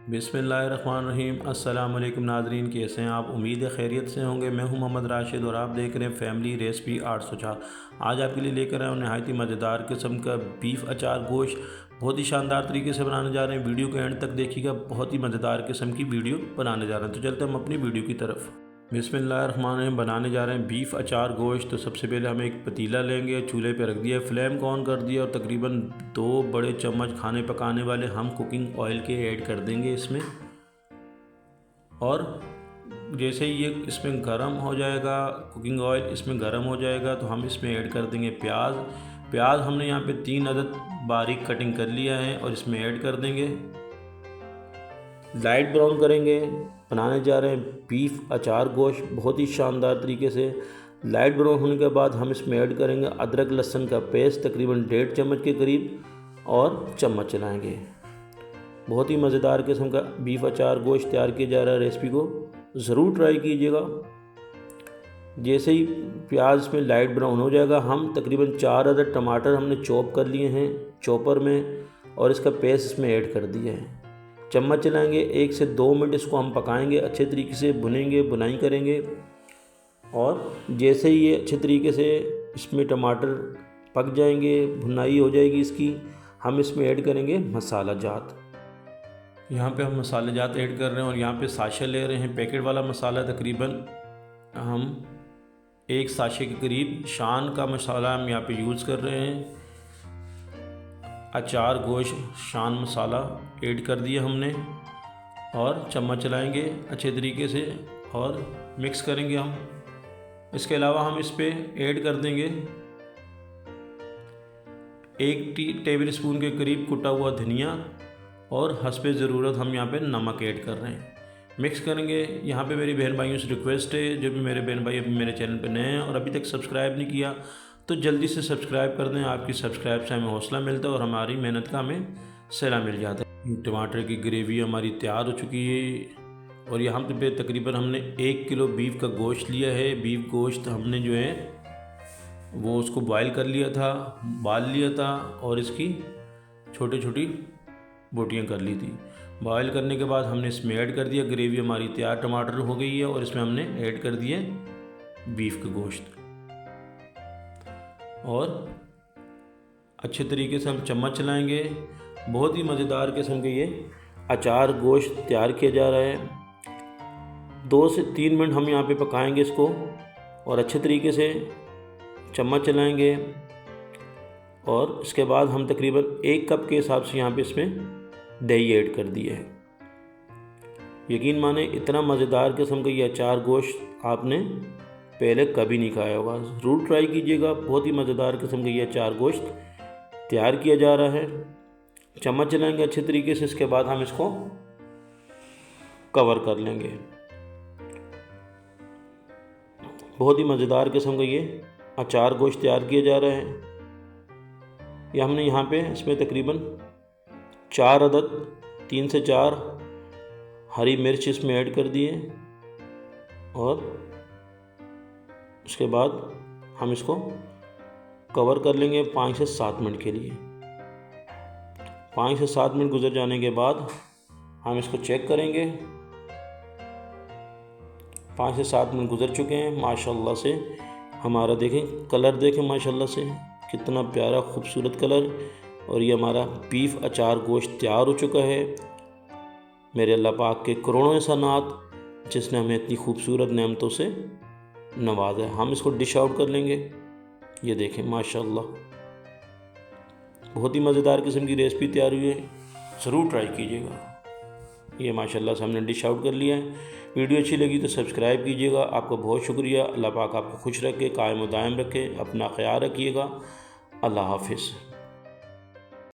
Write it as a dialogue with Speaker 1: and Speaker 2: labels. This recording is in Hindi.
Speaker 1: बिस्मिल्लाहिर्रहमानिर्रहीम। अस्सलाम वालेकुम नाज़रीन, कैसे हैं आप? उम्मीद है खैरियत से होंगे। मैं हूं मोहम्मद राशिद और आप देख रहे हैं फैमिली रेसिपी 804। आज आपके लिए लेकर आए हूं नहायत ही मज़ेदार किस्म का बीफ अचार गोश्त। बहुत ही शानदार तरीके से बनाने जा रहे हैं। वीडियो को एंड तक देखिएगा, बहुत ही मज़ेदार किस्म की वीडियो बनाने जा रहे हैं। तो चलते हम अपनी वीडियो की तरफ। बिस्मिल्लाहिर्रहमानिर्रहीम। बनाने जा रहे हैं बीफ अचार गोश्त। तो सबसे पहले हम एक पतीला लेंगे, चूल्हे पे रख दिया, फ्लेम को ऑन कर दिया और तकरीबन 2 बड़े चम्मच खाने पकाने वाले हम कुकिंग ऑयल के ऐड कर देंगे इसमें। और जैसे ही ये इसमें गर्म हो जाएगा, कुकिंग ऑयल इसमें गर्म हो जाएगा, तो हम इसमें ऐड कर देंगे प्याज हमने यहाँ पे 3 अदद बारीक कटिंग कर लिया है और इसमें ऐड कर देंगे। लाइट ब्राउन करेंगे। बनाने जा रहे हैं बीफ अचार गोश्त बहुत ही शानदार तरीके से। लाइट ब्राउन होने के बाद हम इसमें ऐड करेंगे अदरक लहसुन का पेस्ट तकरीबन 1.5 चम्मच के करीब और चम्मच चलाएंगे। बहुत ही मज़ेदार किस्म का बीफ अचार गोश्त तैयार किया जा रहा है। रेसिपी को ज़रूर ट्राई कीजिएगा। जैसे ही प्याज में लाइट ब्राउन हो जाएगा, हम तकरीबन 4 अदद टमाटर हमने चॉप कर लिए हैं चॉपर में और इसका पेस्ट इसमें ऐड कर दिया है। चम्मच चलाएंगे, 1 से 2 मिनट इसको हम पकाएंगे, अच्छे तरीके से भुनेंगे, बुनाई करेंगे। और जैसे ही ये अच्छे तरीके से इसमें टमाटर पक जाएंगे, भुनाई हो जाएगी इसकी, हम इसमें ऐड करेंगे मसाला जात। यहाँ पे हम मसाले जात ऐड कर रहे हैं और यहाँ पे साशे ले रहे हैं पैकेट वाला मसाला। तकरीबन हम 1 साशे के करीब शान का मसाला हम यहाँ पे यूज़ कर रहे हैं। अचार गोश्त शान मसाला ऐड कर दिया हमने और चम्मच चलाएंगे अच्छे तरीके से और मिक्स करेंगे हम। इसके अलावा हम इस पे ऐड कर देंगे 1 टेबल स्पून के करीब कुटा हुआ धनिया और हस्बे ज़रूरत हम यहाँ पे नमक ऐड कर रहे हैं। मिक्स करेंगे। यहाँ पे मेरी बहन भाइयों से रिक्वेस्ट है, जो भी मेरे बहन भाई अभी मेरे चैनल पे नए हैं और अभी तक सब्सक्राइब नहीं किया तो जल्दी से सब्सक्राइब कर दें। आपकी सब्सक्राइब से हमें हौसला मिलता है और हमारी मेहनत का हमें सिला मिल जाता है। टमाटर की ग्रेवी हमारी तैयार हो चुकी है और यहाँ पे तकरीबन हमने 1 किलो बीफ का गोश्त लिया है। बीफ गोश्त हमने जो है वो उसको बॉयल कर लिया था, बाल लिया था और इसकी छोटी छोटी बोटियाँ कर ली थी। बॉयल करने के बाद हमने इसमें ऐड कर दिया। ग्रेवी हमारी तैयार टमाटर हो गई है और इसमें हमने ऐड कर दिए बीफ का गोश्त और अच्छे तरीके से हम चम्मच चलाएंगे। बहुत ही मज़ेदार किस्म के ये अचार गोश्त तैयार किया जा रहा है। 2 से 3 मिनट हम यहाँ पे पकाएंगे इसको और अच्छे तरीके से चम्मच चलाएंगे। और इसके बाद हम तकरीबन 1 कप के हिसाब से यहाँ पे इसमें दही ऐड कर दिए है। यकीन माने इतना मज़ेदार किस्म का ये अचार गोश्त आपने पहले कभी नहीं खाया होगा। ज़रूर ट्राई कीजिएगा। बहुत ही मज़ेदार किस्म का ये अचार गोश्त तैयार किया जा रहा है। चम्मच चलाएंगे अच्छे तरीके से। इसके बाद हम इसको कवर कर लेंगे। बहुत ही मज़ेदार किस्म का ये अचार गोश्त तैयार किया जा रहा है। ये हमने यहाँ पे इसमें तकरीबन 4 अदद 3 से 4 हरी मिर्च इसमें ऐड कर दिए और उसके बाद हम इसको कवर कर लेंगे 5 से 7 मिनट के लिए। 5 से 7 मिनट गुजर जाने के बाद हम इसको चेक करेंगे। 5 से 7 मिनट गुजर चुके हैं। माशाल्लाह से हमारा देखें कलर, देखें माशाल्लाह से कितना प्यारा खूबसूरत कलर। और ये हमारा बीफ अचार गोश्त तैयार हो चुका है। मेरे अल्लाह पाक के करोड़ों एहसानात जिसने हमें इतनी खूबसूरत नेमतों से नवाजा है। हम इसको डिश आउट कर लेंगे। ये देखें माशाल्लाह बहुत ही मज़ेदार किस्म की रेसिपी तैयार हुई है। ज़रूर ट्राई कीजिएगा। ये माशाल्लाह से हमने डिश आउट कर लिया है। वीडियो अच्छी लगी तो सब्सक्राइब कीजिएगा। आपका बहुत शुक्रिया। अल्लाह पाक आपको खुश रखे, कायम व दायम रखे। अपना ख्याल रखिएगा। अल्लाह हाफिज़।